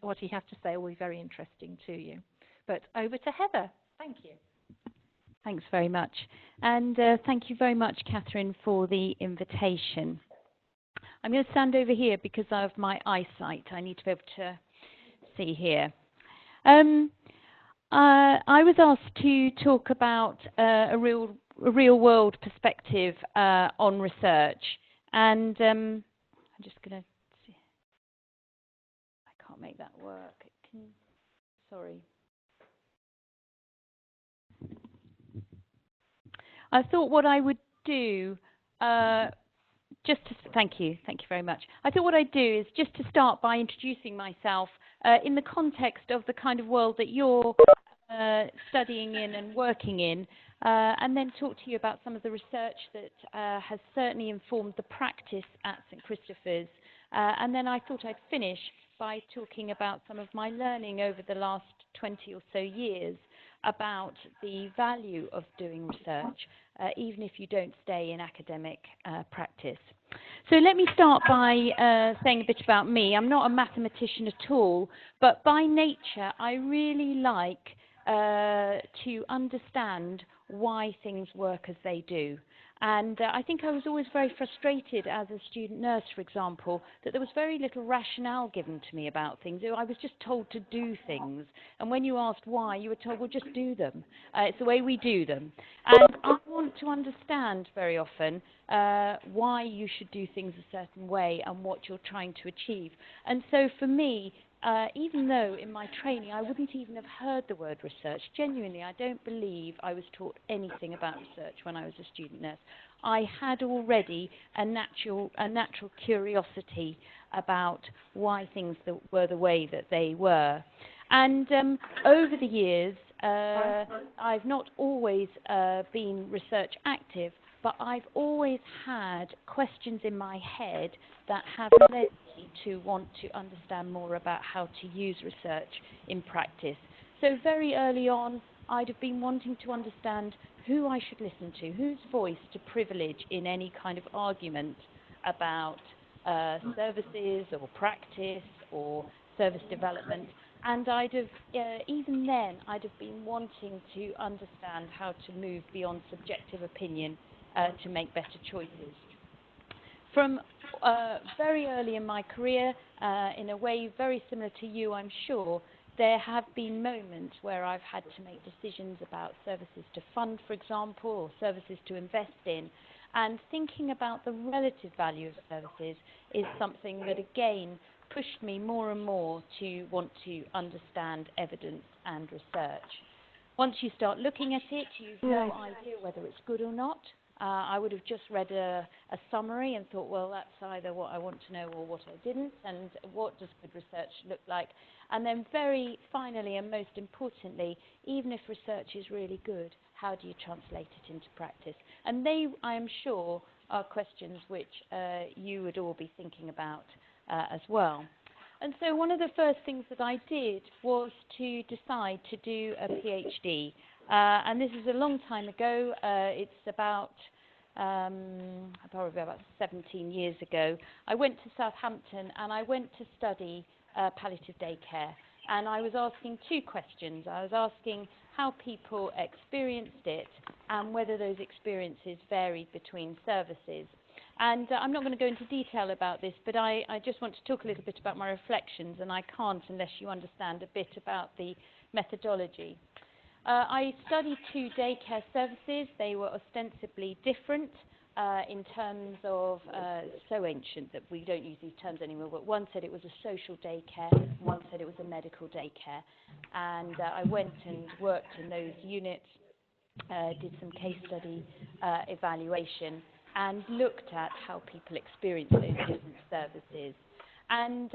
what he has to say will be very interesting to you. But over to Heather. Thank you. Thanks very much. And thank you very much, Catherine, for the invitation. I'm going to stand over here because of my eyesight. I need to be able to see here. I was asked to talk about a real-world perspective on research. And I'm just going to see. I can't make that work. Sorry. I thought what I would do, thank you very much. I thought what I'd do is just to start by introducing myself in the context of the kind of world that you're studying in and working in, and then talk to you about some of the research that has certainly informed the practice at St Christopher's. And then I thought I'd finish by talking about some of my learning over the last 20 or so years about the value of doing research, even if you don't stay in academic practice. So let me start by saying a bit about me. I'm not a mathematician at all, but by nature I really like to understand why things work as they do. And I think I was always very frustrated as a student nurse, for example, that there was very little rationale given to me about things. I was just told to do things. And when you asked why, you were told, well, just do them. It's the way we do them. And I want to understand very often why you should do things a certain way and what you're trying to achieve. And so for me, even though in my training I wouldn't even have heard the word research, genuinely I don't believe I was taught anything about research when I was a student nurse. I had already a natural curiosity about why things were the way that they were. And over the years, I've not always been research active, but I've always had questions in my head that have led me to want to understand more about how to use research in practice. So very early on, I'd have been wanting to understand who I should listen to, whose voice to privilege in any kind of argument about services or practice or service development. And I'd have, even then, I'd have been wanting to understand how to move beyond subjective opinion to make better choices. From very early in my career, in a way very similar to you, I'm sure, there have been moments where I've had to make decisions about services to fund, for example, or services to invest in. And thinking about the relative value of services is something that, again, pushed me more and more to want to understand evidence and research. Once you start looking at it, you've no idea whether it's good or not. I would have just read a summary and thought, well, that's either what I want to know or what I didn't, and what does good research look like? And then very finally and most importantly, even if research is really good, how do you translate it into practice? And they, I am sure, are questions which you would all be thinking about as well. And so one of the first things that I did was to decide to do a PhD. And this is a long time ago. It's about, probably about 17 years ago. I went to Southampton and I went to study palliative daycare. And I was asking two questions. I was asking how people experienced it and whether those experiences varied between services. And I'm not going to go into detail about this, but I just want to talk a little bit about my reflections, and I can't unless you understand a bit about the methodology. I studied two daycare services. They were ostensibly different in terms of, so ancient that we don't use these terms anymore, but one said it was a social daycare, one said it was a medical daycare. And I went and worked in those units, did some case study evaluation, and looked at how people experience those different services. And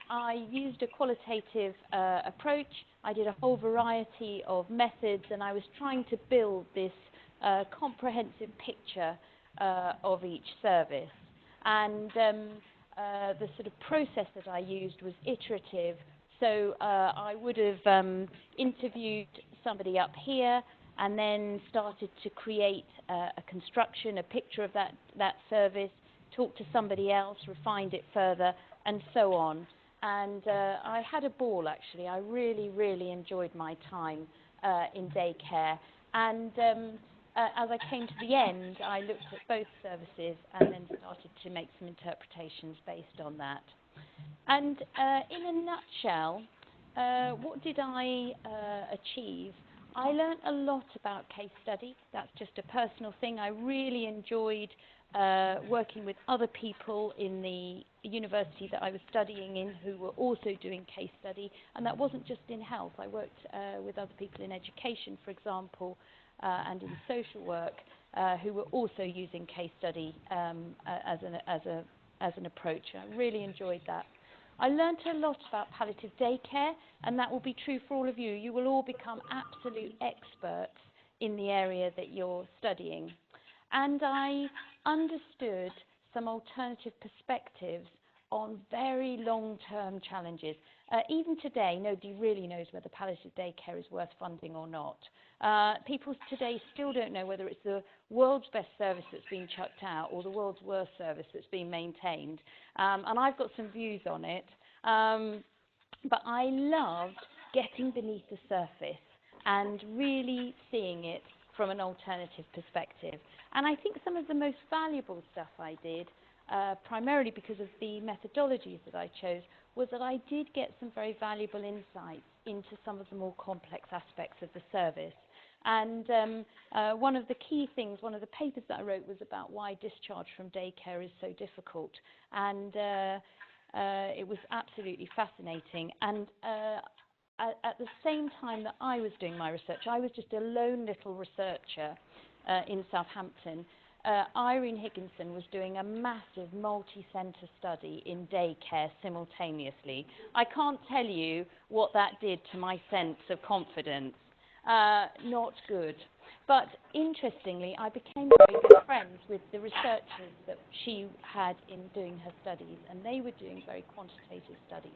I used a qualitative approach. I did a whole variety of methods, and I was trying to build this comprehensive picture of each service. And the sort of process that I used was iterative. So I would have interviewed somebody up here, and then started to create a construction, a picture of that service, talk to somebody else, refined it further, and so on. and I had a ball, actually. I really, really enjoyed my time in daycare. And as I came to the end, I looked at both services and then started to make some interpretations based on that. And in a nutshell, what did I achieve? I learned a lot about case study. That's just a personal thing. I really enjoyed working with other people in the university that I was studying in who were also doing case study. And that wasn't just in health. I worked with other people in education, for example, and in social work who were also using case study as an approach. I really enjoyed that. I learned a lot about palliative daycare, and that will be true for all of you. You will all become absolute experts in the area that you're studying. And I understood some alternative perspectives on very long-term challenges. Even today, nobody really knows whether palliative daycare is worth funding or not. People today still don't know whether it's the world's best service that's being chucked out or the world's worst service that's being maintained. And I've got some views on it. But I loved getting beneath the surface and really seeing it from an alternative perspective. And I think some of the most valuable stuff I did, primarily because of the methodologies that I chose, was that I did get some very valuable insights into some of the more complex aspects of the service. And one of the key things, one of the papers that I wrote was about why discharge from daycare is so difficult. And it was absolutely fascinating. And at the same time that I was doing my research, I was just a lone little researcher in Southampton. Irene Higginson was doing a massive multi-centre study in daycare simultaneously. I can't tell you what that did to my sense of confidence. Not good. But interestingly, I became very good friends with the researchers that she had in doing her studies, and they were doing very quantitative studies.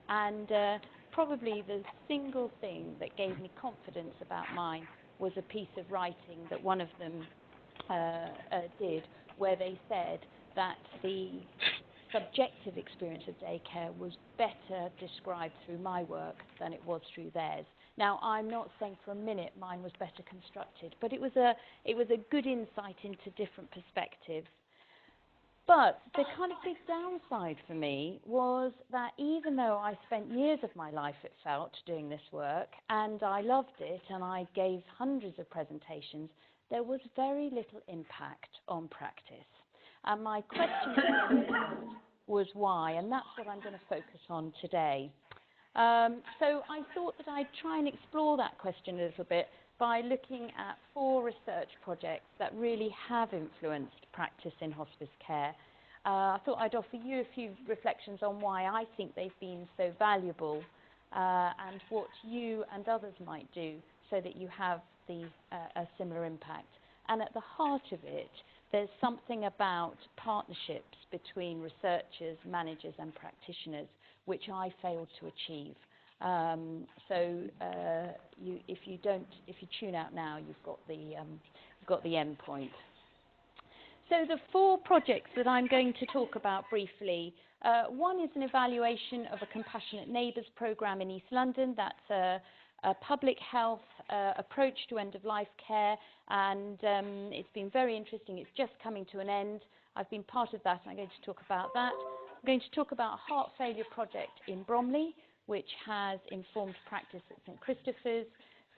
And probably the single thing that gave me confidence about mine was a piece of writing that one of them did, where they said that the subjective experience of daycare was better described through my work than it was through theirs. Now, I'm not saying for a minute mine was better constructed, but it was a good insight into different perspectives. But the kind of big downside for me was that even though I spent years of my life, it felt, doing this work, and I loved it, and I gave hundreds of presentations, there was very little impact on practice. And my question was why, and that's what I'm going to focus on today. So I thought that I'd try and explore that question a little bit by looking at 4 research projects that really have influenced practice in hospice care. I thought I'd offer you a few reflections on why I think they've been so valuable and what you and others might do so that you have a similar impact. And at the heart of it, there's something about partnerships between researchers, managers and practitioners which I failed to achieve. If you tune out now, you've got the end point. So the 4 projects that I'm going to talk about briefly, one is an evaluation of a Compassionate Neighbours programme in East London. That's a public health approach to end-of-life care, and it's been very interesting. It's just coming to an end. I've been part of that, and I'm going to talk about that. I'm going to talk about a heart failure project in Bromley, which has informed practice at St Christopher's,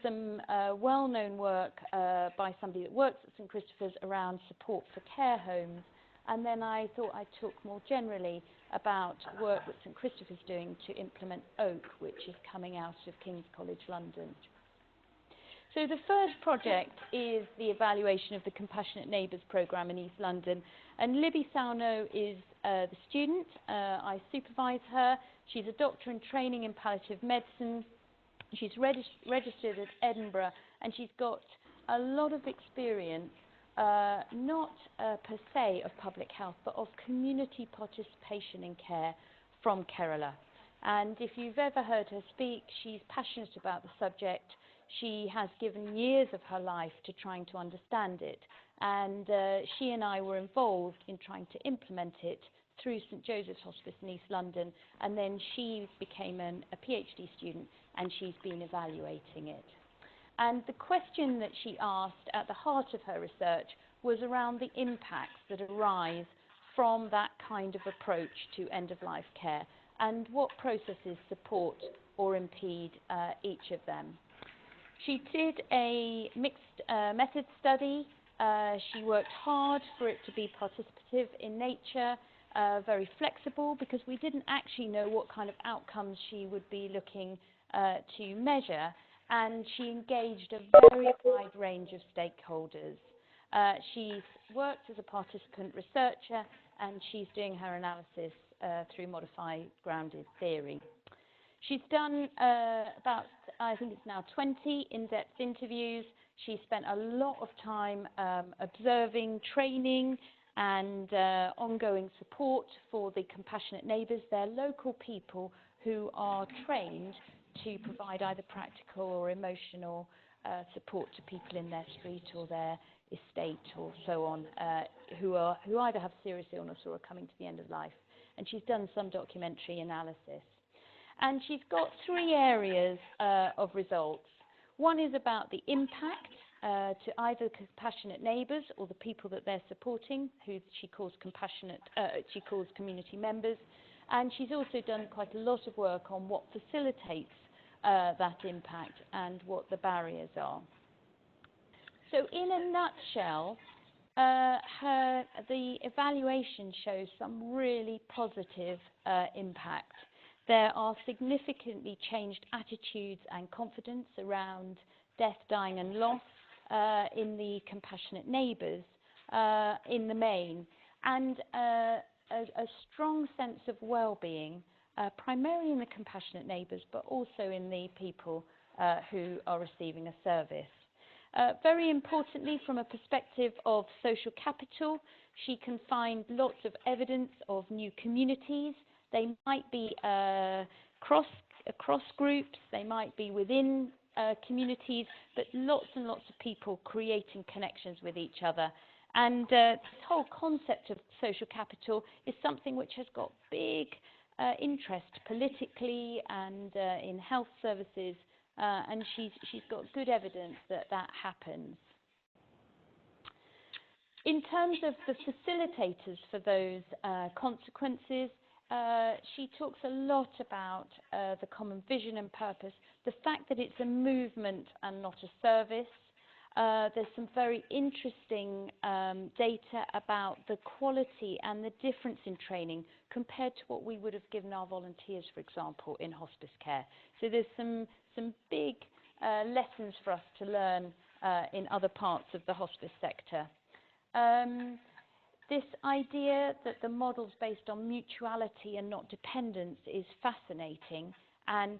some well-known work by somebody that works at St Christopher's around support for care homes, and then I thought I'd talk more generally about work that St Christopher's doing to implement OAK, which is coming out of King's College London. So the first project is the evaluation of the Compassionate Neighbours programme in East London. And Libby Sauno is the student. I supervise her. She's a doctor in training in palliative medicine. She's registered at Edinburgh, and she's got a lot of experience, not per se of public health, but of community participation in care from Kerala. And if you've ever heard her speak, she's passionate about the subject. She has given years of her life to trying to understand it, and she and I were involved in trying to implement it through St Joseph's Hospice in East London, and then she became a PhD student, and she's been evaluating it. And the question that she asked at the heart of her research was around the impacts that arise from that kind of approach to end-of-life care, and what processes support or impede each of them. She did a mixed method study. She worked hard for it to be participative in nature, very flexible, because we didn't actually know what kind of outcomes she would be looking to measure, and she engaged a very wide range of stakeholders. She's worked as a participant researcher, and she's doing her analysis through modified grounded theory. She's done about, I think it's now 20 in-depth interviews. She spent a lot of time observing, training, and ongoing support for the compassionate neighbours. They're local people who are trained to provide either practical or emotional support to people in their street or their estate or so on, who either have serious illness or are coming to the end of life. And she's done some documentary analysis. And she's got 3 areas of results. One is about the impact to either compassionate neighbours or the people that they're supporting, who she calls community members. And she's also done quite a lot of work on what facilitates that impact and what the barriers are. So in a nutshell, the evaluation shows some really positive impact. There are significantly changed attitudes and confidence around death, dying and loss in the compassionate neighbours in the main, and a strong sense of well-being, primarily in the compassionate neighbours, but also in the people who are receiving a service. Very importantly, from a perspective of social capital, she can find lots of evidence of new communities. They might be across groups, they might be within communities, but lots and lots of people creating connections with each other. And this whole concept of social capital is something which has got big interest politically and in health services, and she's got good evidence that that happens. In terms of the facilitators for those consequences, she talks a lot about the common vision and purpose, the fact that it's a movement and not a service. There's some very interesting data about the quality and the difference in training compared to what we would have given our volunteers, for example, in hospice care. So there's some big lessons for us to learn in other parts of the hospice sector. This idea that the model's based on mutuality and not dependence is fascinating, and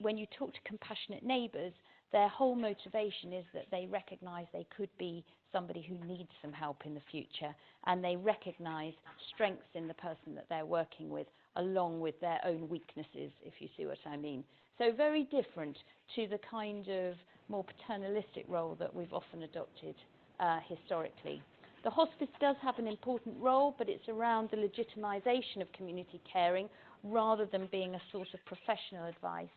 when you talk to compassionate neighbours, their whole motivation is that they recognise they could be somebody who needs some help in the future, and they recognise strengths in the person that they're working with, along with their own weaknesses, if you see what I mean. So very different to the kind of more paternalistic role that we've often adopted historically. The hospice does have an important role, but it's around the legitimisation of community caring rather than being a source of professional advice.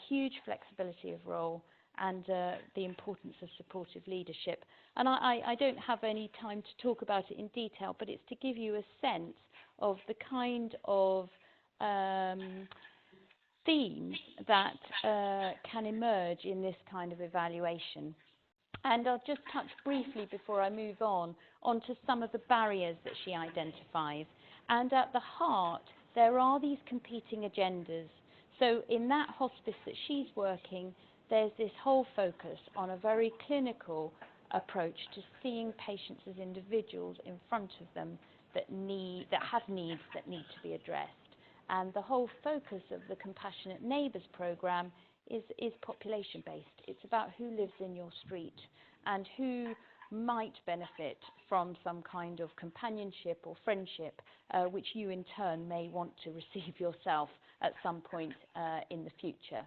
Huge flexibility of role and the importance of supportive leadership. And I don't have any time to talk about it in detail, but it's to give you a sense of the kind of themes that can emerge in this kind of evaluation. And I'll just touch briefly before I move on onto some of the barriers that she identifies. And at the heart, there are these competing agendas. So in that hospice that she's working, there's this whole focus on a very clinical approach to seeing patients as individuals in front of them that have needs that need to be addressed. And the whole focus of the Compassionate Neighbours programme is population-based. It's about who lives in your street and who might benefit from some kind of companionship or friendship, which you in turn may want to receive yourself at some point in the future.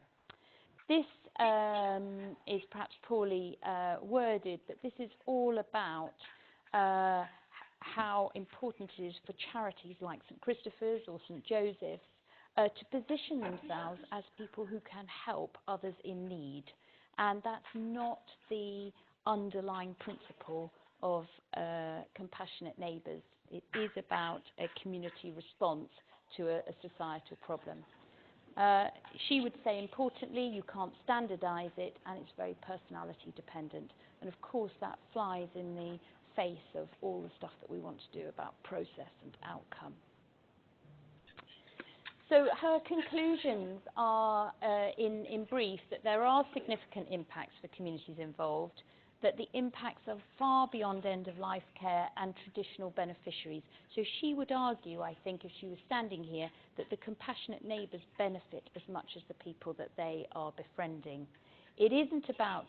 This is perhaps poorly worded, but this is all about how important it is for charities like St Christopher's or St Joseph's to position themselves as people who can help others in need. And that's not the underlying principle of compassionate neighbours. It is about a community response to a societal problem. She would say, importantly, you can't standardise it, and it's very personality dependent. And of course, that flies in the face of all the stuff that we want to do about process and outcome. So her conclusions are, in brief, that there are significant impacts for communities involved, that the impacts are far beyond end-of-life care and traditional beneficiaries. So she would argue, I think, if she was standing here, that the compassionate neighbours benefit as much as the people that they are befriending. It isn't about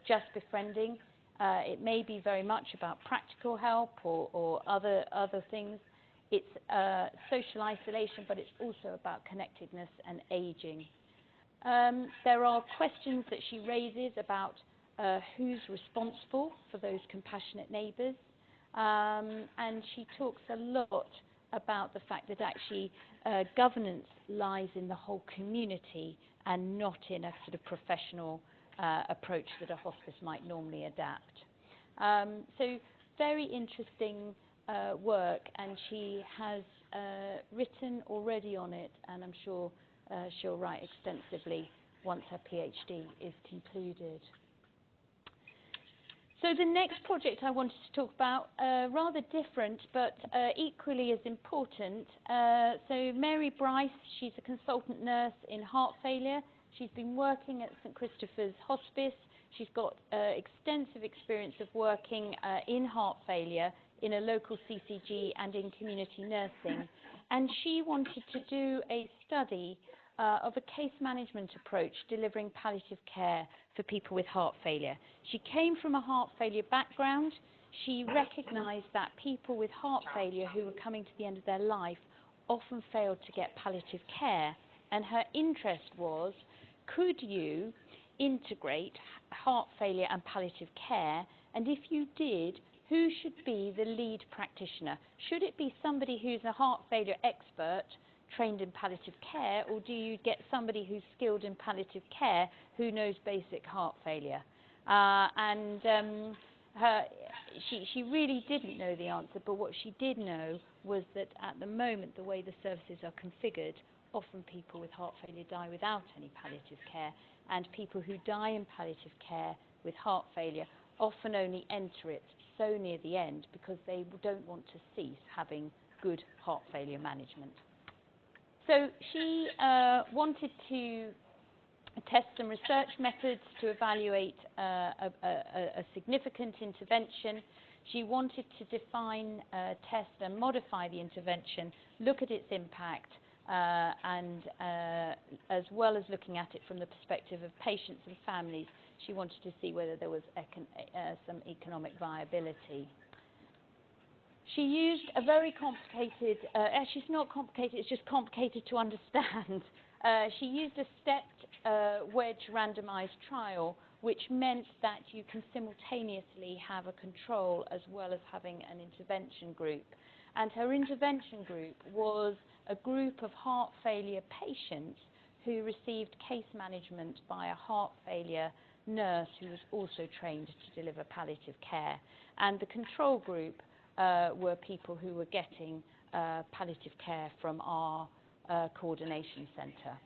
just befriending. It may be very much about practical help or other things. It's social isolation, but it's also about connectedness and ageing. There are questions that she raises about who's responsible for those compassionate neighbours, and she talks a lot about the fact that actually governance lies in the whole community and not in a sort of professional approach that a hospice might normally adapt. So very interesting work, and she has written already on it, and I'm sure she'll write extensively once her PhD is concluded. So the next project I wanted to talk about, rather different but equally as important. So Mary Bryce, she's a consultant nurse in heart failure. She's been working at St Christopher's Hospice. She's got extensive experience of working in heart failure in a local CCG and in community nursing. And she wanted to do a study of a case management approach delivering palliative care for people with heart failure. She came from a heart failure background. She recognised that people with heart failure who were coming to the end of their life often failed to get palliative care. And her interest was, could you integrate heart failure and palliative care? And if you did, who should be the lead practitioner? Should it be somebody who's a heart failure expert trained in palliative care, or do you get somebody who's skilled in palliative care who knows basic heart failure? She really didn't know the answer, but what she did know was that at the moment, the way the services are configured, often people with heart failure die without any palliative care, and people who die in palliative care with heart failure often only enter it so near the end because they don't want to cease having good heart failure management. So she wanted to test some research methods to evaluate a significant intervention. She wanted to define, test and modify the intervention, look at its impact, and as well as looking at it from the perspective of patients and families, she wanted to see whether there was some economic viability. She used a very complicated, actually it's not complicated, it's just complicated to understand. She used a stepped wedge randomized trial, which meant that you can simultaneously have a control as well as having an intervention group. And her intervention group was a group of heart failure patients who received case management by a heart failure nurse who was also trained to deliver palliative care. And the control group were people who were getting palliative care from our coordination centre.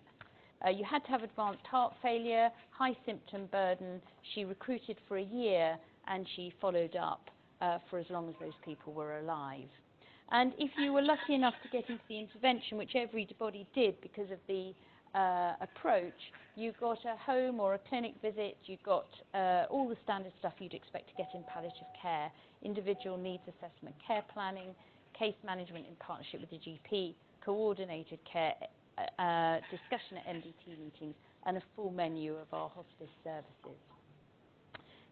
You had to have advanced heart failure, high symptom burden. She recruited for a year and she followed up for as long as those people were alive. And if you were lucky enough to get into the intervention, which everybody did because of the approach, you got a home or a clinic visit, you got all the standard stuff you'd expect to get in palliative care, individual needs assessment, care planning, case management in partnership with the GP, coordinated care, discussion at MDT meetings, and a full menu of our hospice services.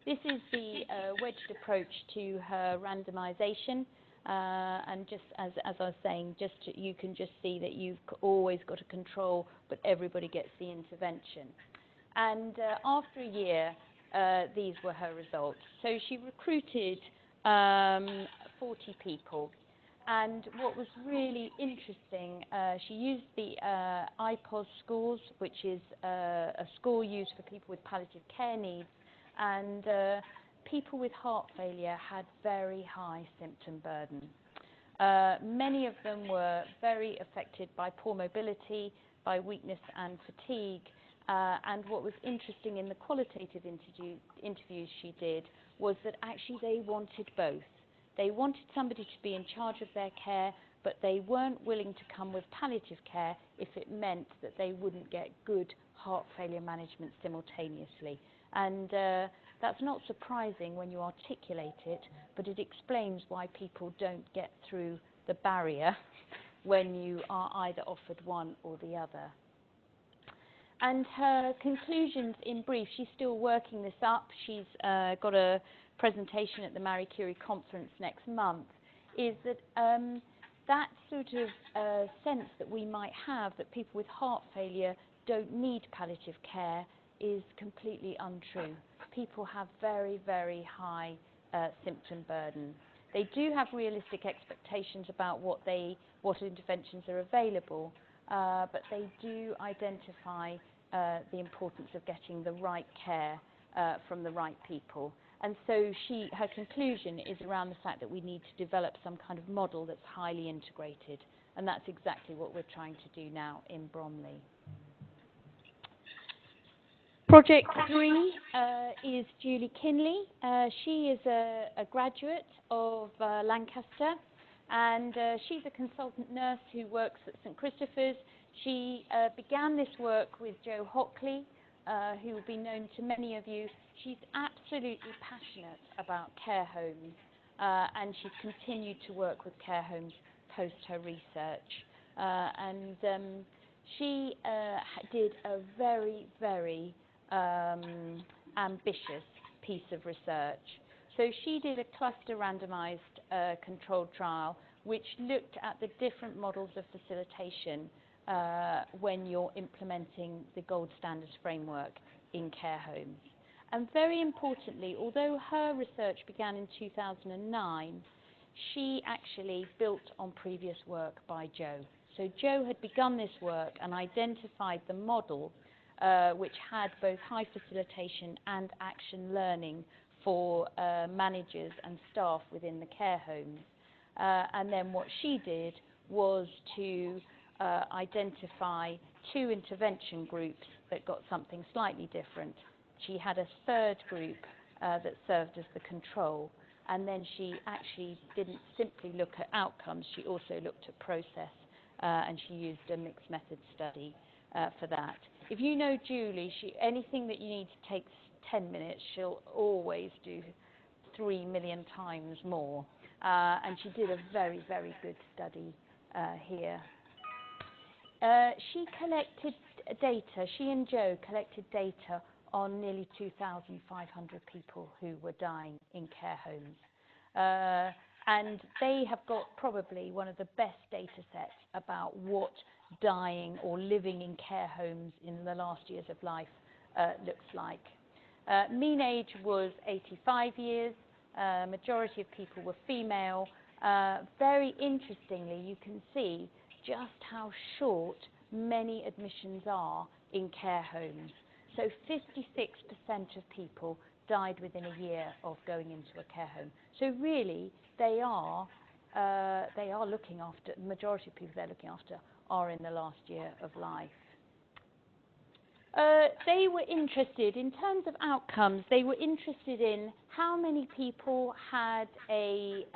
This is the wedged approach to her randomisation. And just as I was saying, you can just see that you've always got a control, but everybody gets the intervention. And after a year, these were her results. So she recruited 40 people. And what was really interesting, she used the IPOS scores, which is a score used for people with palliative care needs, and people with heart failure had very high symptom burden. Many of them were very affected by poor mobility, by weakness and fatigue, and what was interesting in the qualitative interviews she did was that actually they wanted both. They wanted somebody to be in charge of their care, but they weren't willing to come with palliative care if it meant that they wouldn't get good heart failure management simultaneously. And that's not surprising when you articulate it, but it explains why people don't get through the barrier when you are either offered one or the other. And her conclusions in brief, she's still working this up. She's got a presentation at the Marie Curie conference next month, is that that sort of sense that we might have that people with heart failure don't need palliative care is completely untrue. People have very, very high symptom burden. They do have realistic expectations about what interventions are available, but they do identify the importance of getting the right care from the right people. And so her conclusion is around the fact that we need to develop some kind of model that's highly integrated, and that's exactly what we're trying to do now in Bromley. Project 3 is Julie Kinley. She is a graduate of Lancaster, and she's a consultant nurse who works at St Christopher's. She began this work with Joe Hockley, who will be known to many of you. She's absolutely passionate about care homes, and she's continued to work with care homes post her research. She did a very, very ambitious piece of research. So she did a cluster randomized controlled trial which looked at the different models of facilitation when you're implementing the gold standards framework in care homes. And very importantly, although her research began in 2009, she actually built on previous work by Joe. So Joe had begun this work and identified the model which had both high facilitation and action learning for managers and staff within the care homes. And then what she did was to identify 2 intervention groups that got something slightly different. She had a third group that served as the control, and then she actually didn't simply look at outcomes, she also looked at process, and she used a mixed method study for that. If you know Julie, anything that you need to take 10 minutes, she'll always do 3 million times more. And she did a very, very good study here. She collected data, she and Joe collected data on nearly 2,500 people who were dying in care homes. And they have got probably one of the best data sets about what dying or living in care homes in the last years of life looks like. Mean age was 85 years. Majority of people were female. Very interestingly, you can see just how short many admissions are in care homes. So 56% of people died within a year of going into a care home. So really, they are looking after, the majority of people they're looking after are in the last year of life. They were interested, in terms of outcomes, they were interested in how many people had a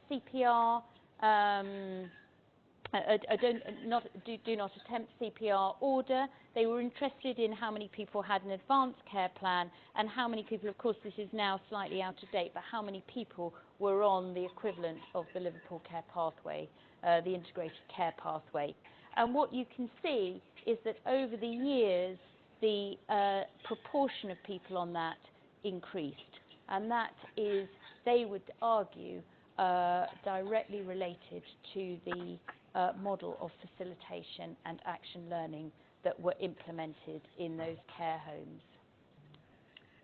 CPR, do not attempt CPR order. They were interested in how many people had an advanced care plan and how many people, of course this is now slightly out of date, but how many people were on the equivalent of the Liverpool Care Pathway, the integrated care pathway. And what you can see is that over the years, the proportion of people on that increased. And that is, they would argue, directly related to the model of facilitation and action learning that were implemented in those care homes.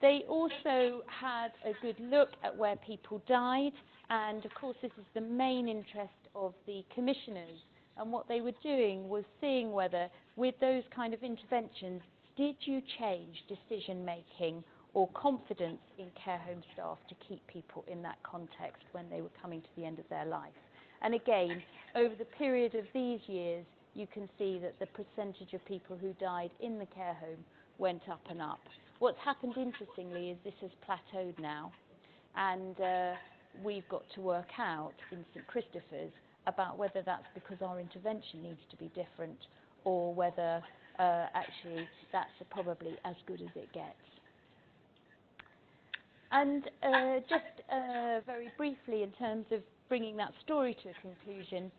They also had a good look at where people died, And of course, this is the main interest of the commissioners. And what they were doing was seeing whether, with those kind of interventions, did you change decision-making or confidence in care home staff to keep people in that context when they were coming to the end of their life? And again, over the period of these years, you can see that the percentage of people who died in the care home went up and up. What's happened, interestingly, is this has plateaued now. And we've got to work out in St Christopher's about whether that's because our intervention needs to be different or whether actually that's probably as good as it gets. And just very briefly, in terms of bringing that story to a conclusion,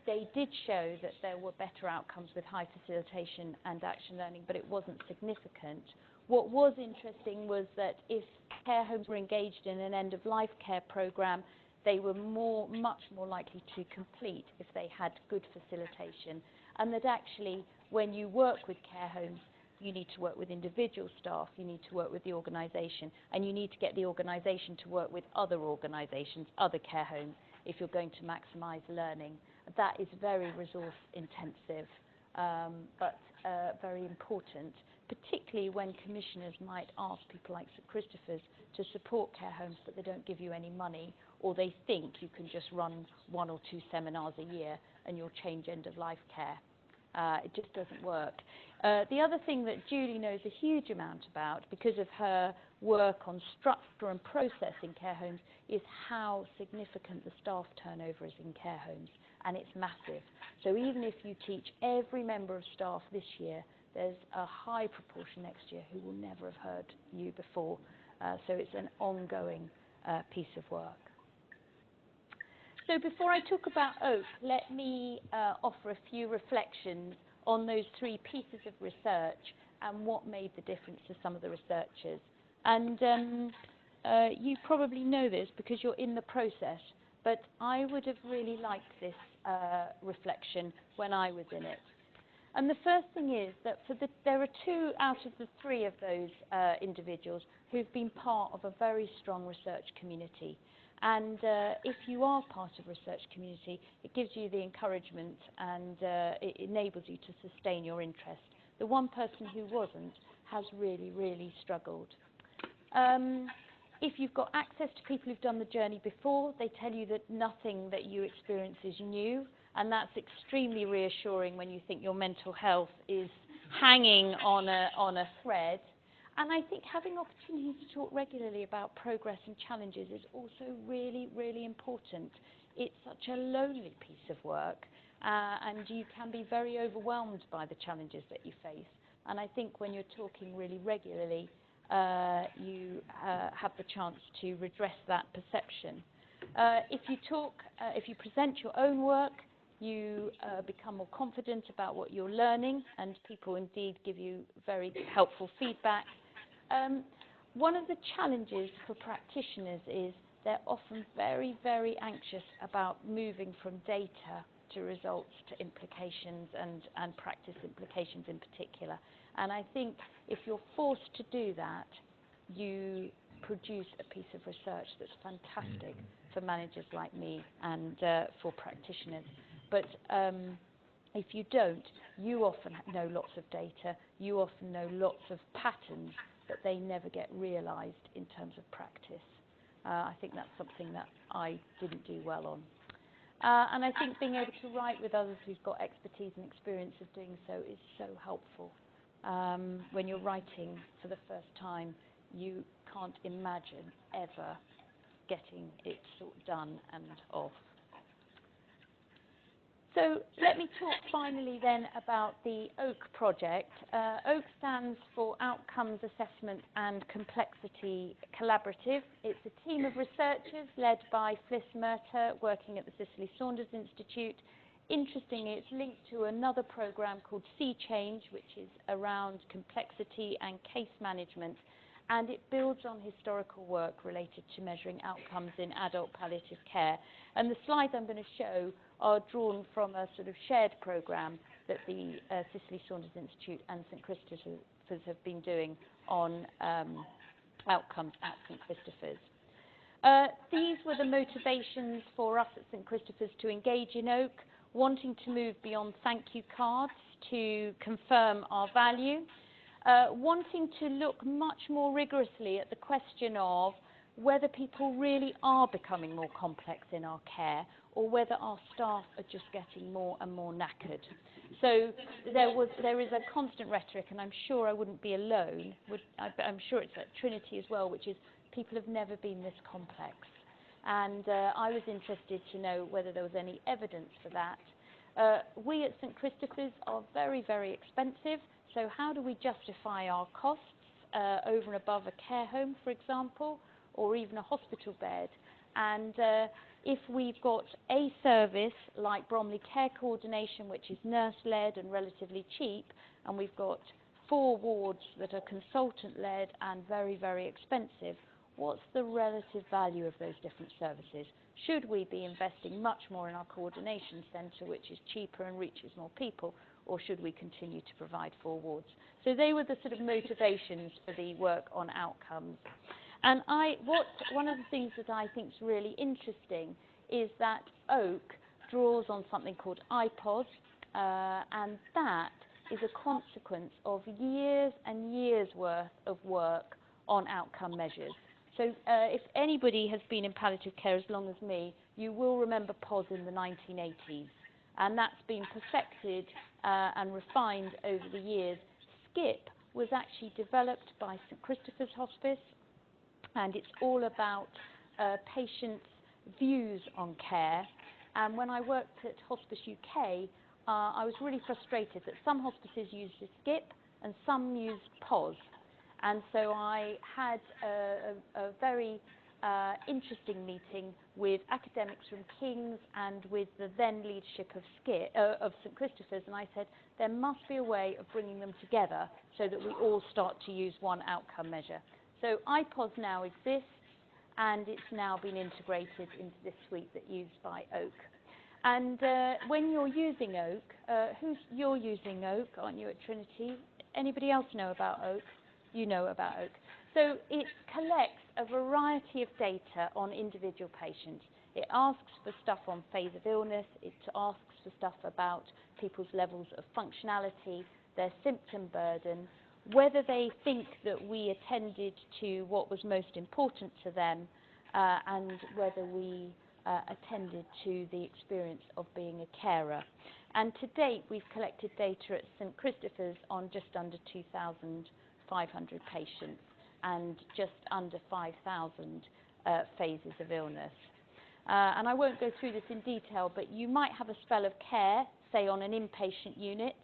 they did show that there were better outcomes with high facilitation and action learning, but it wasn't significant. What was interesting was that if care homes were engaged in an end-of-life care program, they were much more likely to complete if they had good facilitation. And that actually, when you work with care homes, you need to work with individual staff, you need to work with the organisation, and you need to get the organisation to work with other organisations, other care homes, if you're going to maximise learning. That is very resource intensive, but very important, particularly when commissioners might ask people like St Christopher's to support care homes, but they don't give you any money, or they think you can just run 1 or 2 seminars a year and you'll change end-of-life care. It just doesn't work. The other thing that Julie knows a huge amount about, because of her work on structure and process in care homes, is how significant the staff turnover is in care homes, and it's massive. So even if you teach every member of staff this year, there's a high proportion next year who will never have heard you before. So it's an ongoing piece of work. So before I talk about OAK, let me offer a few reflections on those 3 pieces of research and what made the difference to some of the researchers. And you probably know this because you're in the process, but I would have really liked this reflection when I was in it. And the first thing is that there are 2 out of the 3 of those individuals who've been part of a very strong research community. And if you are part of a research community, it gives you the encouragement and it enables you to sustain your interest. The one person who wasn't has really, really struggled. If you've got access to people who've done the journey before, they tell you that nothing that you experience is new, and that's extremely reassuring when you think your mental health is hanging on a thread. And I think having opportunities to talk regularly about progress and challenges is also really, really important. It's such a lonely piece of work, and you can be very overwhelmed by the challenges that you face. And I think when you're talking really regularly, you have the chance to redress that perception. If you present your own work, you become more confident about what you're learning, and people indeed give you very helpful feedback. One of the challenges for practitioners is they're often very, very anxious about moving from data to results to implications and practice implications in particular. And I think if you're forced to do that, you produce a piece of research that's fantastic for managers like me and for practitioners. But if you don't, you often know lots of data, you often know lots of patterns, but they never get realised in terms of practice. I think that's something that I didn't do well on. And I think being able to write with others who've got expertise and experience of doing so is so helpful. When you're writing for the first time, you can't imagine ever getting it sort of done and off. So let me talk finally then about the OAK project. OAK stands for Outcomes Assessment and Complexity Collaborative. It's a team of researchers led by Fliss Murter, working at the Cicely Saunders Institute. Interestingly, it's linked to another program called Sea Change, which is around complexity and case management, and it builds on historical work related to measuring outcomes in adult palliative care. And the slides I'm going to show are drawn from a sort of shared program that the Cicely Saunders Institute and St Christopher's have been doing on outcomes at St Christopher's. These were the motivations for us at St Christopher's to engage in Oak, wanting to move beyond thank you cards to confirm our value, wanting to look much more rigorously at the question of whether people really are becoming more complex in our care or whether our staff are just getting more and more knackered. So there is a constant rhetoric, and I'm sure I wouldn't be alone, I'm sure it's at Trinity as well, which is people have never been this complex. And I was interested to know whether there was any evidence for that. We at St Christopher's are very, very expensive, so how do we justify our costs over and above a care home, for example, or even a hospital bed? And if we've got a service like Bromley Care Coordination, which is nurse-led and relatively cheap, and we've got 4 wards that are consultant-led and very, very expensive, what's the relative value of those different services? Should we be investing much more in our coordination centre, which is cheaper and reaches more people, or should we continue to provide 4 wards? So they were the sort of motivations for the work on outcomes. And one of the things that I think is really interesting is that Oak draws on something called IPOS, and that is a consequence of years and years worth of work on outcome measures. So if anybody has been in palliative care as long as me, you will remember POS in the 1980s. And that's been perfected and refined over the years. SKIP was actually developed by St Christopher's Hospice, and it's all about patients' views on care. And when I worked at Hospice UK, I was really frustrated that some hospices used SKIP and some used POS. And so I had a very interesting meeting with academics from King's and with the then leadership of St Christopher's, and I said there must be a way of bringing them together so that we all start to use one outcome measure. So IPOS now exists, and it's now been integrated into this suite that's used by Oak. And when you're using Oak, you're using Oak, aren't you, at Trinity? Anybody else know about Oak? You know about Oak. So it collects a variety of data on individual patients. It asks for stuff on phase of illness. It asks for stuff about people's levels of functionality, their symptom burden, whether they think that we attended to what was most important to them, and whether we attended to the experience of being a carer. And to date, we've collected data at St Christopher's on just under 2,500 patients and just under 5,000 phases of illness. And I won't go through this in detail, but you might have a spell of care, say on an inpatient unit,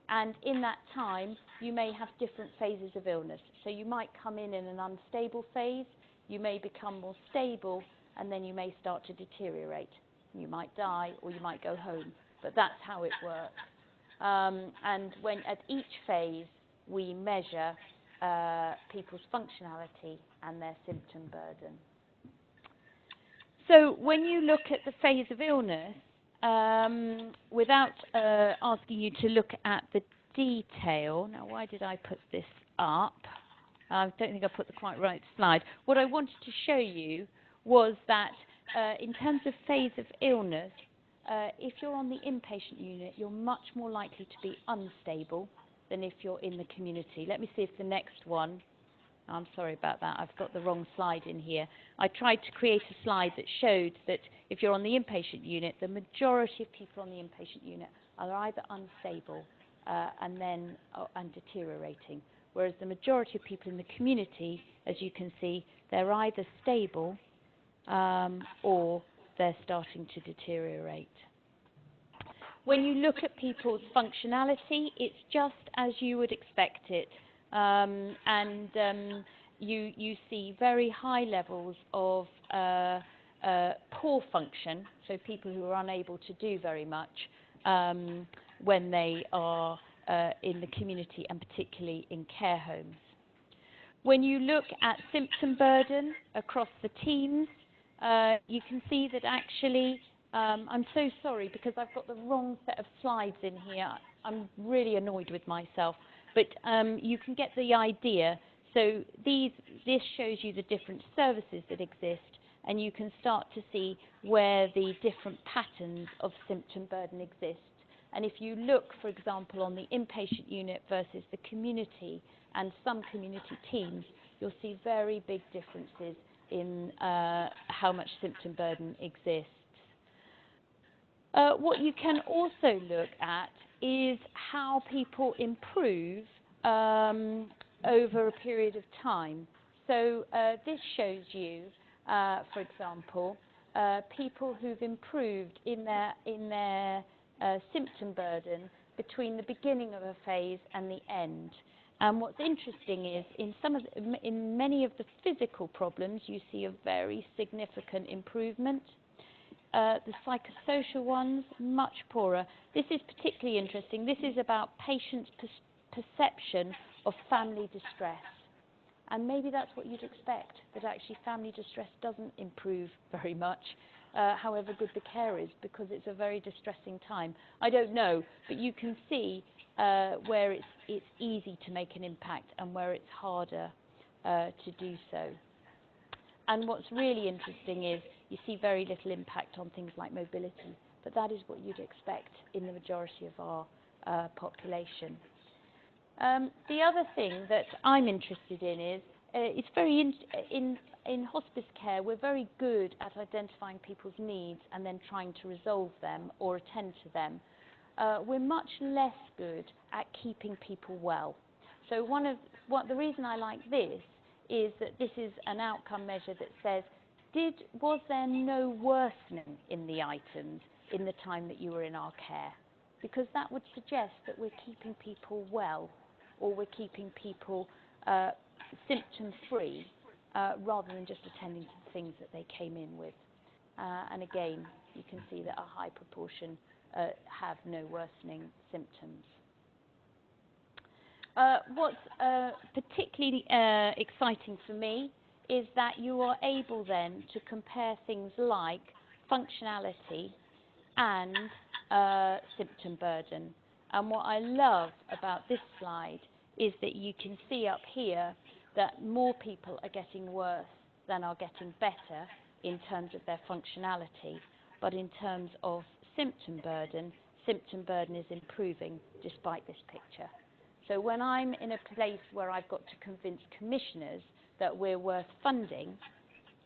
and in that time you may have different phases of illness. So you might come in an unstable phase, you may become more stable, and then you may start to deteriorate. You might die or you might go home, but that's how it works. And when at each phase we measure people's functionality and their symptom burden. So when you look at the phase of illness, without asking you to look at the detail, now why did I put this up? I don't think I put the quite right slide. What I wanted to show you was that in terms of phase of illness, if you're on the inpatient unit, you're much more likely to be unstable than if you're in the community. Let me see if the next one, I'm sorry about that, I've got the wrong slide in here. I tried to create a slide that showed that if you're on the inpatient unit, the majority of people on the inpatient unit are either unstable and deteriorating, whereas the majority of people in the community, as you can see, they're either stable or they're starting to deteriorate. When you look at people's functionality, it's just as you would expect it. You see very high levels of poor function, so people who are unable to do very much when they are in the community and particularly in care homes. When you look at symptom burden across the teams, you can see that actually, I'm so sorry because I've got the wrong set of slides in here. I'm really annoyed with myself, but you can get the idea. So this shows you the different services that exist. and you can start to see where the different patterns of symptom burden exist. And if you look, for example, on the inpatient unit versus the community and some community teams, you'll see very big differences in how much symptom burden exists. What you can also look at is how people improve over a period of time. So this shows you, for example, people who've improved in their symptom burden between the beginning of a phase and the end. And what's interesting is in many of the physical problems, you see a very significant improvement. The psychosocial ones, much poorer. This is particularly interesting. This is about patients' perception of family distress. And maybe that's what you'd expect, that actually family distress doesn't improve very much, however good the care is, because it's a very distressing time. I don't know, but you can see where it's easy to make an impact and where it's harder to do so. And what's really interesting is you see very little impact on things like mobility, but that is what you'd expect in the majority of our population. The other thing that I'm interested in is it's very in hospice care, we're very good at identifying people's needs and then trying to resolve them or attend to them. We're much less good at keeping people well. So the reason I like this is that this is an outcome measure that says, was there no worsening in the items in the time that you were in our care? Because that would suggest that we're keeping people well, or we're keeping people symptom-free, rather than just attending to the things that they came in with. And again, you can see that a high proportion have no worsening symptoms. What's particularly exciting for me is that you are able then to compare things like functionality and symptom burden. And what I love about this slide is that you can see up here that more people are getting worse than are getting better in terms of their functionality, but in terms of symptom burden is improving despite this picture. So when I'm in a place where I've got to convince commissioners that we're worth funding,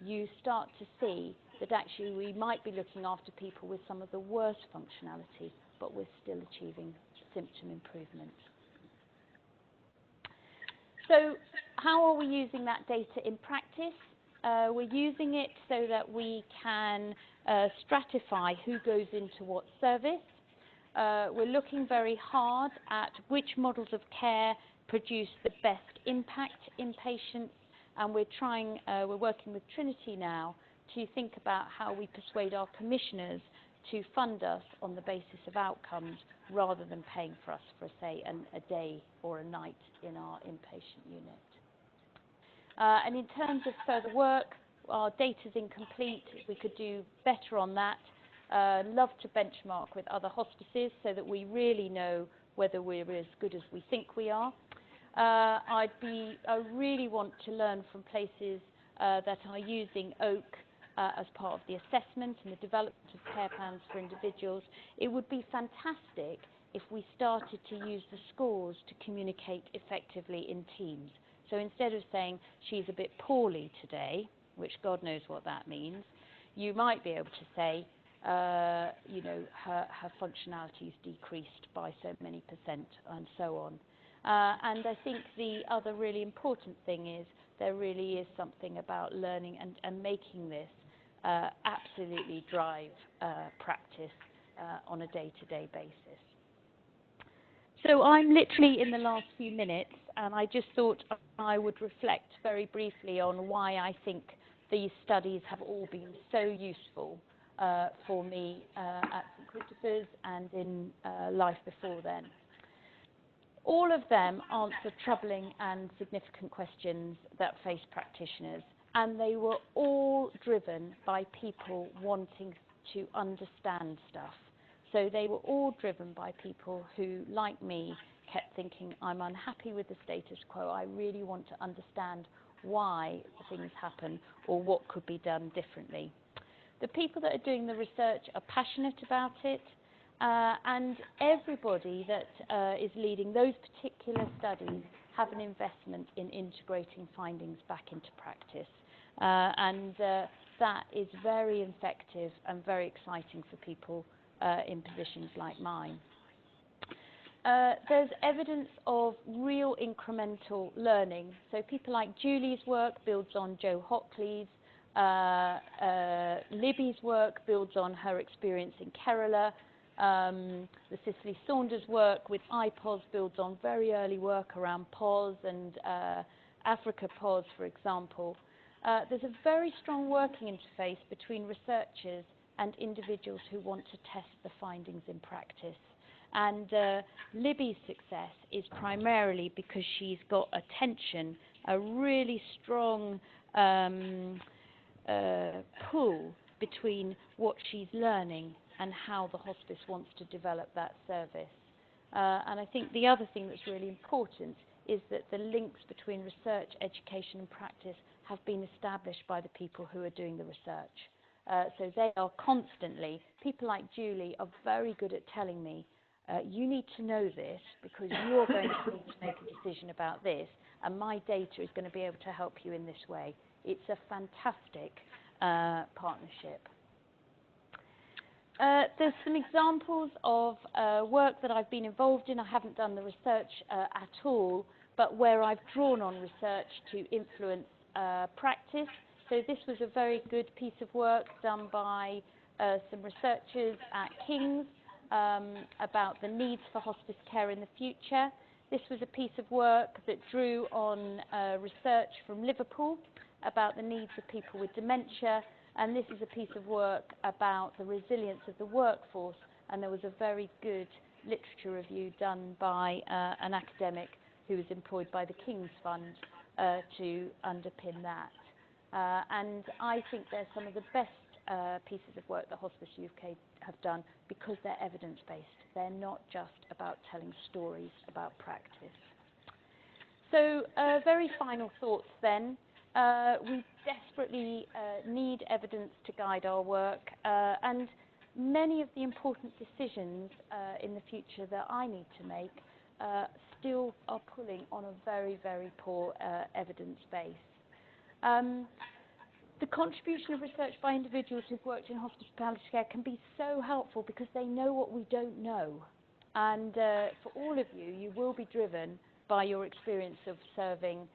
you start to see that actually we might be looking after people with some of the worst functionality, but we're still achieving symptom improvement. So how are we using that data in practice? We're using it so that we can stratify who goes into what service. We're looking very hard at which models of care produce the best impact in patients, and we're working with Trinity now to think about how we persuade our commissioners to fund us on the basis of outcomes rather than paying for us for, say, a day or a night in our inpatient unit. And in terms of further work, our data's incomplete. We could do better on that. Love to benchmark with other hospices so that we really know whether we're as good as we think we are. I really want to learn from places that are using OAK as part of the assessment and the development of care plans for individuals. It would be fantastic if we started to use the scores to communicate effectively in teams. So instead of saying, she's a bit poorly today, which God knows what that means, you might be able to say, you know, her functionality is decreased by so many %, and so on. And I think the other really important thing is there really is something about learning and making this absolutely drive practice on a day-to-day basis. So I'm literally in the last few minutes, and I just thought I would reflect very briefly on why I think these studies have all been so useful for me at St Christopher's and in life before then. All of them answer troubling and significant questions that face practitioners, and they were all driven by people wanting to understand stuff. So they were all driven by people who, like me, kept thinking, I'm unhappy with the status quo. I really want to understand why things happen or what could be done differently. The people that are doing the research are passionate about it, and everybody that is leading those particular studies have an investment in integrating findings back into practice. That is very effective and very exciting for people in positions like mine. There's evidence of real incremental learning. So people like Julie's work builds on Joe Hockley's, Libby's work builds on her experience in Kerala, the Cicely Saunders work with IPOS builds on very early work around POS and Africa POS, for example. There's a very strong working interface between researchers and individuals who want to test the findings in practice. And Libby's success is primarily because she's got attention, a really strong pull between what she's learning and how the hospice wants to develop that service. And I think the other thing that's really important is that the links between research, education and practice have been established by the people who are doing the research. So they are constantly, people like Julie are very good at telling me, you need to know this because you're going to need to make a decision about this, and my data is going to be able to help you in this way. It's a fantastic partnership. There's some examples of work that I've been involved in. I haven't done the research at all, but where I've drawn on research to influence practice. So this was a very good piece of work done by some researchers at King's about the needs for hospice care in the future. This was a piece of work that drew on research from Liverpool about the needs of people with dementia, and this is a piece of work about the resilience of the workforce, and there was a very good literature review done by an academic who was employed by the King's Fund to underpin that. And I think they're some of the best pieces of work that Hospice UK have done because they're evidence-based. They're not just about telling stories about practice. So very final thoughts then. We desperately need evidence to guide our work, and many of the important decisions in the future that I need to make still are pulling on a very, very poor evidence base. The contribution of research by individuals who've worked in hospice palliative care can be so helpful because they know what we don't know. And for all of you, you will be driven by your experience of serving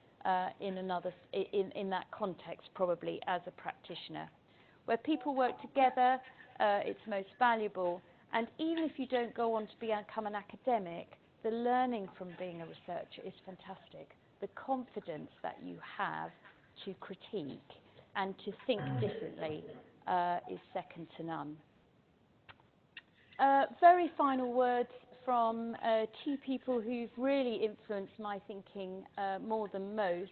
in that context, probably as a practitioner. Where people work together, it's most valuable. And even if you don't go on to become an academic, the learning from being a researcher is fantastic. The confidence that you have to critique and to think differently is second to none. Very final words from two people who've really influenced my thinking more than most.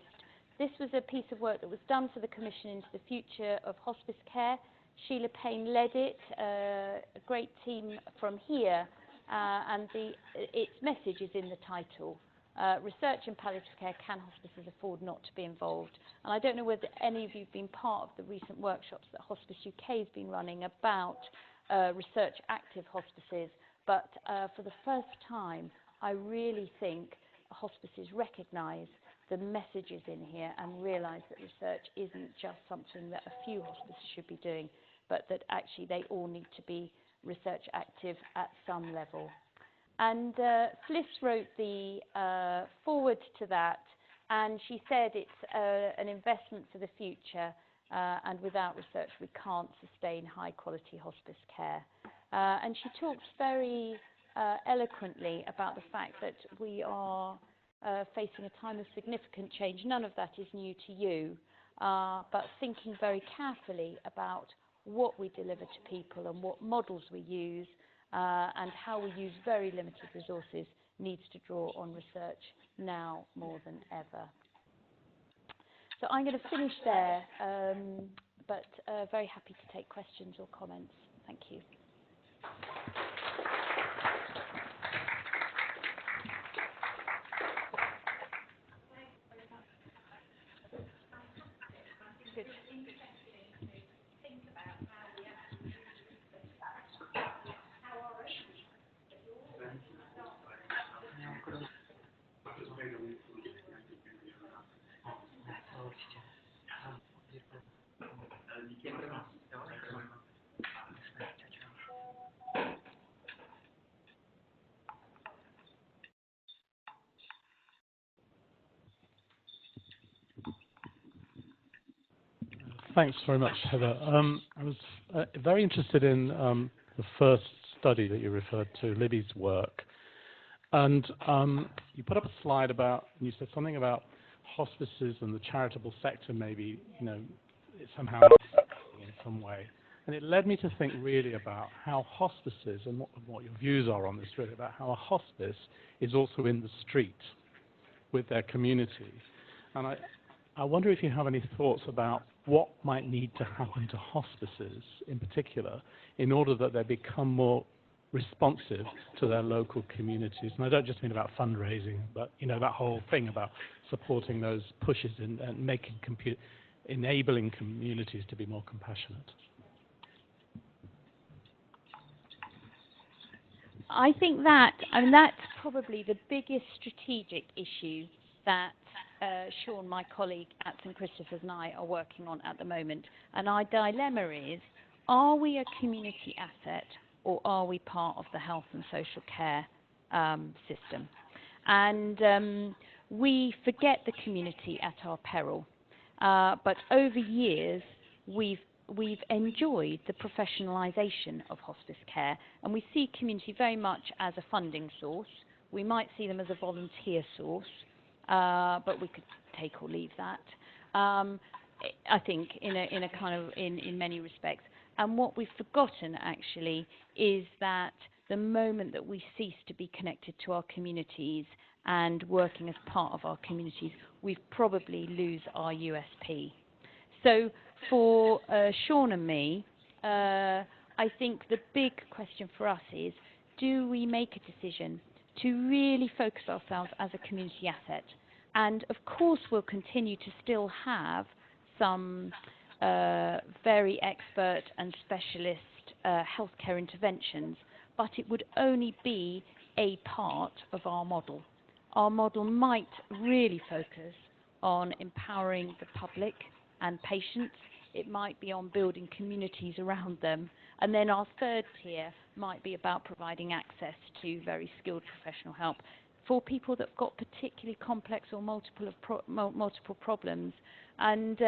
This was a piece of work that was done for the Commission into the Future of Hospice Care. Sheila Payne led it, a great team from here, and its message is in the title. Research in palliative care, can hospices afford not to be involved? And I don't know whether any of you have been part of the recent workshops that Hospice UK has been running about research active hospices, but for the first time I really think hospices recognise the messages in here and realise that research isn't just something that a few hospices should be doing, but that actually they all need to be research active at some level. And Fliss wrote the forward to that, and she said it's an investment for the future, and without research we can't sustain high quality hospice care. And she talks very eloquently about the fact that we are facing a time of significant change. None of that is new to you, but thinking very carefully about what we deliver to people and what models we use, and how we use very limited resources needs to draw on research now more than ever. So I'm going to finish there, but very happy to take questions or comments. Thank you. Thanks very much, Heather. I was very interested in the first study that you referred to, Libby's work. And you put up a slide about, and you said something about hospices and the charitable sector maybe, somehow in some way. And it led me to think really about how hospices, and what your views are on this really, about how a hospice is also in the street with their community. And I wonder if you have any thoughts about what might need to happen to hospices in particular in order that they become more responsive to their local communities. And I don't just mean about fundraising, but that whole thing about supporting those pushes and enabling communities to be more compassionate. I think that's probably the biggest strategic issue that Sean, my colleague at St Christopher's, and I are working on at the moment. And our dilemma is, are we a community asset or are we part of the health and social care system? And we forget the community at our peril. But over years, we've enjoyed the professionalisation of hospice care, and we see community very much as a funding source. We might see them as a volunteer source, but we could take or leave that. I think in many respects. And what we've forgotten actually is that the moment that we cease to be connected to our communities and working as part of our communities, we probably lose our USP. So for Sean and me, I think the big question for us is, do we make a decision to really focus ourselves as a community asset? And of course we'll continue to still have some very expert and specialist healthcare interventions, but it would only be a part of our model. Our model might really focus on empowering the public and patients. It might be on building communities around them. And then our third tier might be about providing access to very skilled professional help for people that have got particularly complex or multiple problems. And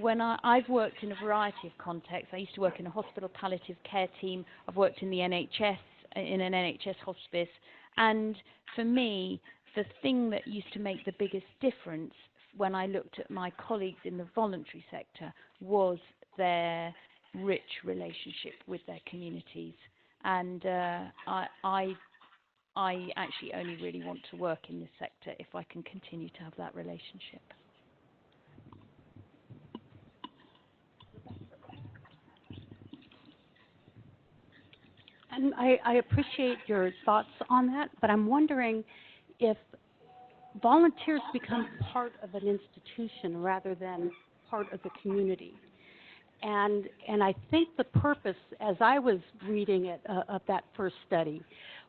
when I've worked in a variety of contexts. I used to work in a hospital palliative care team. I've worked in the NHS, in an NHS hospice. And for me, the thing that used to make the biggest difference when I looked at my colleagues in the voluntary sector was their rich relationship with their communities. And I actually only really want to work in this sector if I can continue to have that relationship. And I appreciate your thoughts on that, but I'm wondering if volunteers become part of an institution rather than part of the community. And I think the purpose, as I was reading it, of that first study,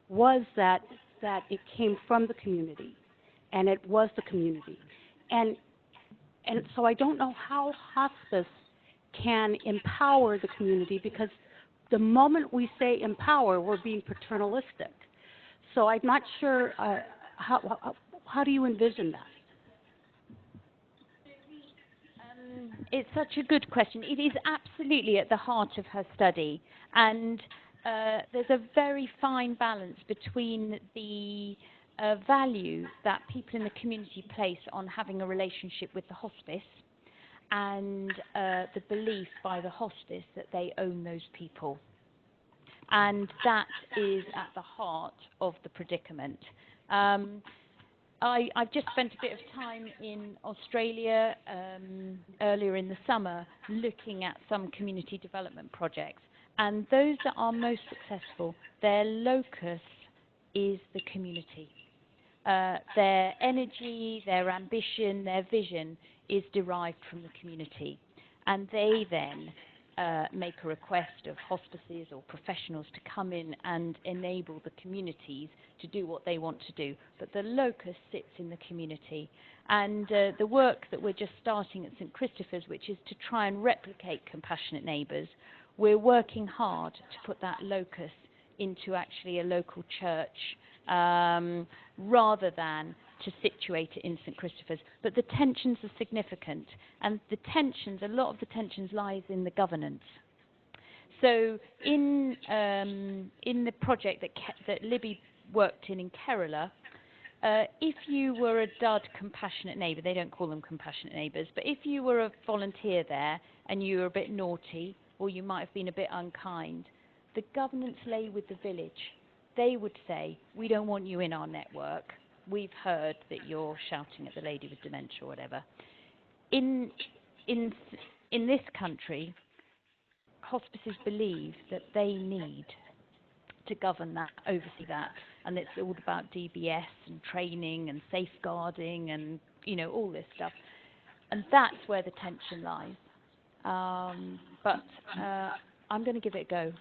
was that it came from the community, and it was the community. And so I don't know how hospice can empower the community, because the moment we say empower, we're being paternalistic. So I'm not sure how do you envision that? It's such a good question. It is absolutely at the heart of her study, and there's a very fine balance between the value that people in the community place on having a relationship with the hospice and the belief by the hospice that they own those people. And that is at the heart of the predicament. I've just spent a bit of time in Australia earlier in the summer looking at some community development projects. And those that are most successful, their locus is the community. Their energy, their ambition, their vision is derived from the community. And they then make a request of hospices or professionals to come in and enable the communities to do what they want to do. But the locus sits in the community. And the work that we're just starting at St Christopher's, which is to try and replicate Compassionate Neighbours, we're working hard to put that locus into actually a local church rather than to situate it in St Christopher's. But the tensions are significant, and a lot of the tensions lies in the governance. So in the project that Libby worked in Kerala, if you were a DUD compassionate neighbour, they don't call them compassionate neighbours, but if you were a volunteer there and you were a bit naughty or you might have been a bit unkind, the governance lay with the village. They would say, we don't want you in our network. We've heard that you're shouting at the lady with dementia or whatever. In this country, hospices believe that they need to govern that, oversee that, and it's all about DBS and training and safeguarding and, you know, all this stuff. And that's where the tension lies. But I'm going to give it a go.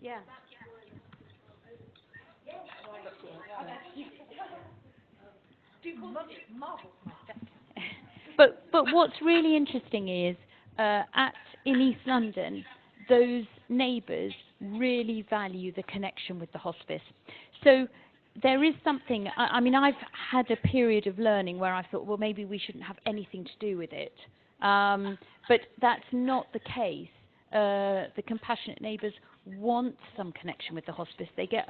Yeah. But what's really interesting is in East London, those neighbours really value the connection with the hospice. So there is something. I mean, I've had a period of learning where I thought, well, maybe we shouldn't have anything to do with it. But that's not the case. The compassionate neighbours want some connection with the hospice. They talk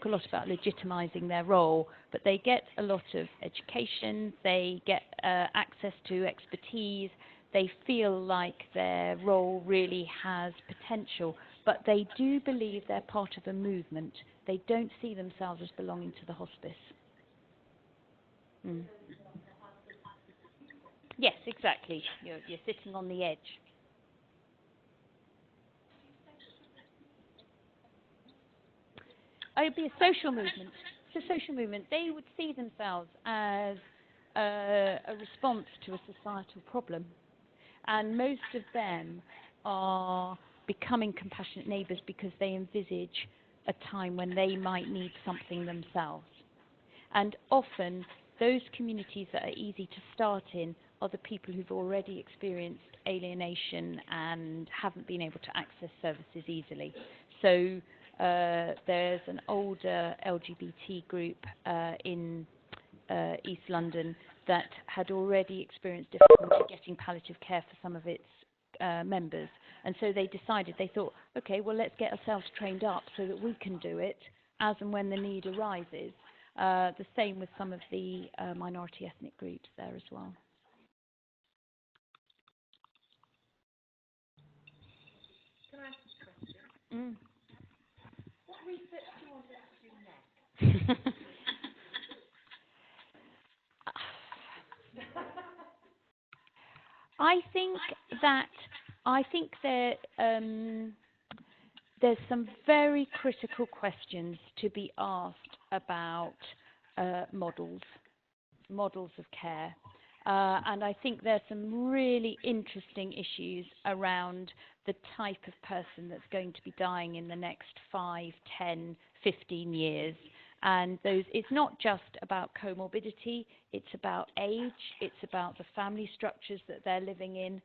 a lot about legitimising their role, but they get a lot of education, they get access to expertise, they feel like their role really has potential, but they do believe they're part of a movement. They don't see themselves as belonging to the hospice. Mm. Yes, exactly. You're sitting on the edge. It would be a social movement. It's a social movement. They would see themselves as a response to a societal problem. And most of them are becoming compassionate neighbours because they envisage a time when they might need something themselves. And often, those communities that are easy to start in are the people who've already experienced alienation and haven't been able to access services easily. So there's an older LGBT group in East London that had already experienced difficulty getting palliative care for some of its members. And so they thought, okay, well, let's get ourselves trained up so that we can do it as and when the need arises. The same with some of the minority ethnic groups there as well. Can I ask a question? Mm. What research do you want us to do next? I think there's some very critical questions to be asked about models of care. And I think there's some really interesting issues around the type of person that's going to be dying in the next 5, 10, 15 years. And it's not just about comorbidity, it's about age, it's about the family structures that they're living in.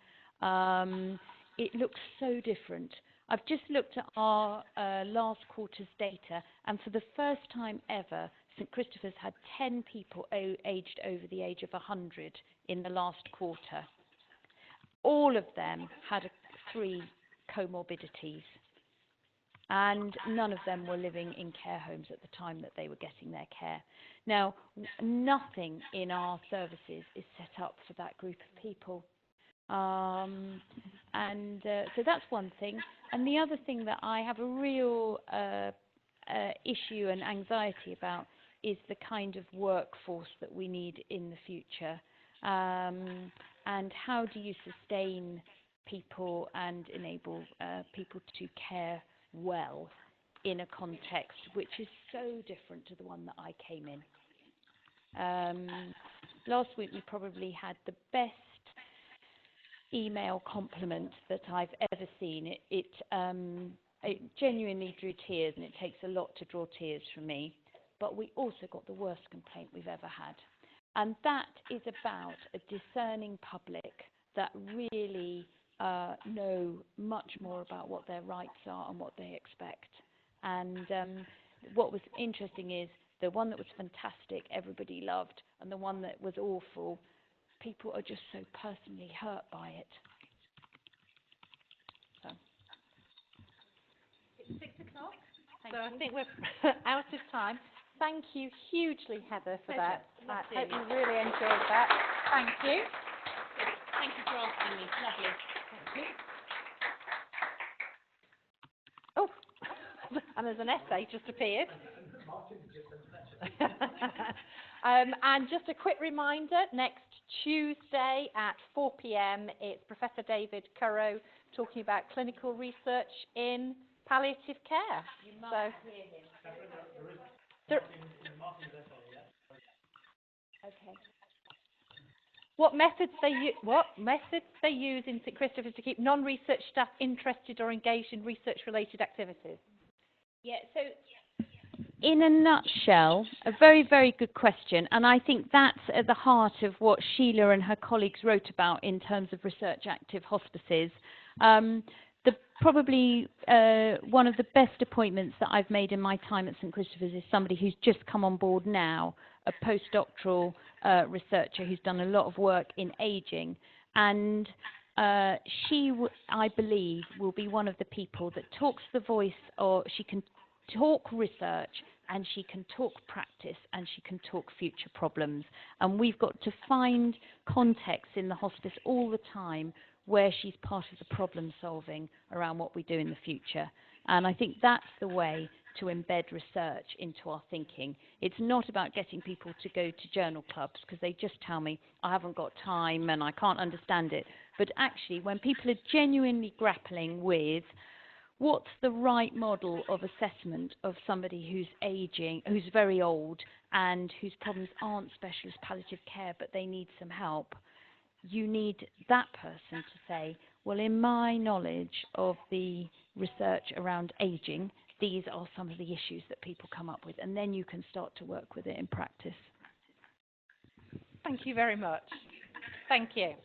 It looks so different. I've just looked at our last quarter's data, and for the first time ever, St Christopher's had 10 people aged over the age of 100 in the last quarter. All of them had 3 comorbidities, and none of them were living in care homes at the time that they were getting their care. Now, nothing in our services is set up for that group of people. So that's one thing. And the other thing that I have a real issue and anxiety about is the kind of workforce that we need in the future. And how do you sustain people and enable people to care well in a context which is so different to the one that I came in. Last week we probably had the best email compliment that I've ever seen. It genuinely drew tears, and it takes a lot to draw tears from me. But we also got the worst complaint we've ever had. And that is about a discerning public that really know much more about what their rights are and what they expect. And what was interesting is the one that was fantastic, everybody loved, and the one that was awful, people are just so personally hurt by it. So. It's 6 o'clock, so I think we're out of time. Thank you hugely, Heather, for that. I hope you really enjoyed that. Thank you. Thank you for asking me. Lovely. Thank you. Oh, and there's an essay just appeared. And just a quick reminder, next Tuesday at 4 p.m. it's Professor David Currow talking about clinical research in palliative care. You might hear him. Okay. What methods they use in St Christopher's to keep non-research staff interested or engaged in research-related activities? Yeah, so in a nutshell, a very, very good question, and I think that's at the heart of what Sheila and her colleagues wrote about in terms of research-active hospices. Probably one of the best appointments that I've made in my time at St Christopher's is somebody who's just come on board now, a postdoctoral researcher who's done a lot of work in ageing, and she, I believe, will be one of the people that talks the voice, or she can talk research, and she can talk practice, and she can talk future problems. And we've got to find context in the hospice all the time where she's part of the problem solving around what we do in the future. And I think that's the way to embed research into our thinking. It's not about getting people to go to journal clubs because they just tell me, I haven't got time and I can't understand it. But actually, when people are genuinely grappling with what's the right model of assessment of somebody who's aging, who's very old, and whose problems aren't specialist palliative care, but they need some help, you need that person to say, well, in my knowledge of the research around aging, these are some of the issues that people come up with, and then you can start to work with it in practice. Thank you very much. Thank you.